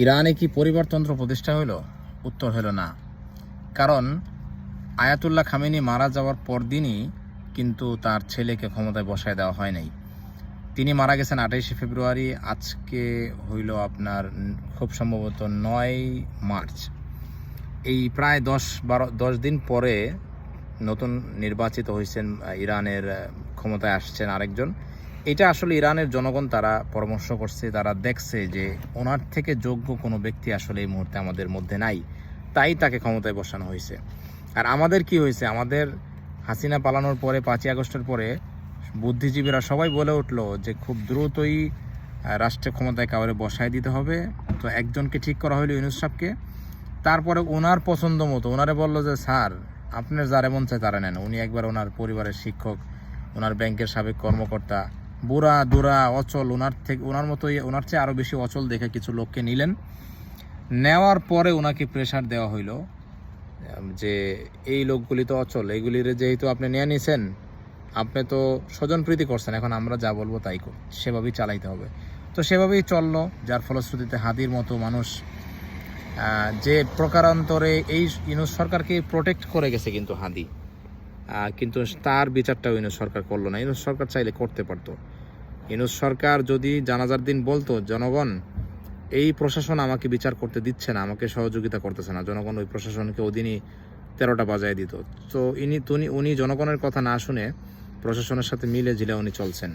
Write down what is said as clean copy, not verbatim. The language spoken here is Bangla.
ইরানে কি পরিবারতন্ত্র প্রতিষ্ঠা হইল? উত্তর হইল না। কারণ আয়াতুল্লাহ খামেনি মারা যাওয়ার পরদিনই কিন্তু তার ছেলেকে ক্ষমতায় বসায় দেওয়া হয় নাই। তিনি মারা গেছেন 28শে ফেব্রুয়ারি, আজকে হইল আপনার খুব সম্ভবত 9 মার্চ। এই প্রায় 10 দিন পরে নতুন নির্বাচিত হয়েছেন ইরানের ক্ষমতায় আসছেন আরেকজন। এটা আসলে ইরানের জনগণ তারা পরামর্শ করছে, তারা দেখছে যে ওনার থেকে যোগ্য কোনো ব্যক্তি আসলে এই মুহূর্তে আমাদের মধ্যে নাই, তাই তাকে ক্ষমতায় বসানো হয়েছে। আর আমাদের কি হয়েছে, আমাদের হাসিনা পালানোর পরে 5ই আগস্টের পরে বুদ্ধিজীবীরা সবাই বলে উঠলো যে খুব দ্রুতই রাষ্ট্র ক্ষমতায় কাউরে বসায় দিতে হবে। তো একজনকে ঠিক করা হইলো, ইউনূস সাহেবকে। তারপরে ওনার পছন্দ মতো ওনারে বললো যে স্যার আপনার যার এমন চাই তারা নেন। উনি একবার ওনার পরিবারের শিক্ষক, ওনার ব্যাংকের সাবেক কর্মকর্তা, বুড়া দুরা অচল, ওনার মতোই ওনার চেয়ে আরও বেশি অচল দেখে কিছু লোককে নিলেন। নেওয়ার পরে ওনাকে প্রেশার দেওয়া হইলো যে এই লোকগুলি তো অচল, এইগুলির যেহেতু আপনি নিয়ে নিছেন, আপনি তো স্বজনপ্রীতি করছেন, এখন আমরা যা বলবো তাই সেভাবেই চালাইতে হবে। তো সেভাবেই চললো, যার ফলশ্রুতিতে হাদির মতো মানুষ যে প্রকারান্তরে এই ইউনূস সরকারকে প্রোটেক্ট করে গেছে কিন্তু হাদি, কিন্তু তার বিচারটাও ইউনূস সরকার করলো না। ইউনূস সরকার চাইলে করতে পারতো। ইউনূস সরকার যদি জানাজার দিন বলতো জনগণ এই প্রশাসন আমাকে বিচার করতে দিচ্ছে না, আমাকে সহযোগিতা করতেছে না, জনগণ ওই প্রশাসনকে ওদিনই 13টা বাজায় দিত। তো উনি জনগণের কথা না শুনে প্রশাসনের সাথে মিলে ঝিলে উনি চলছেন।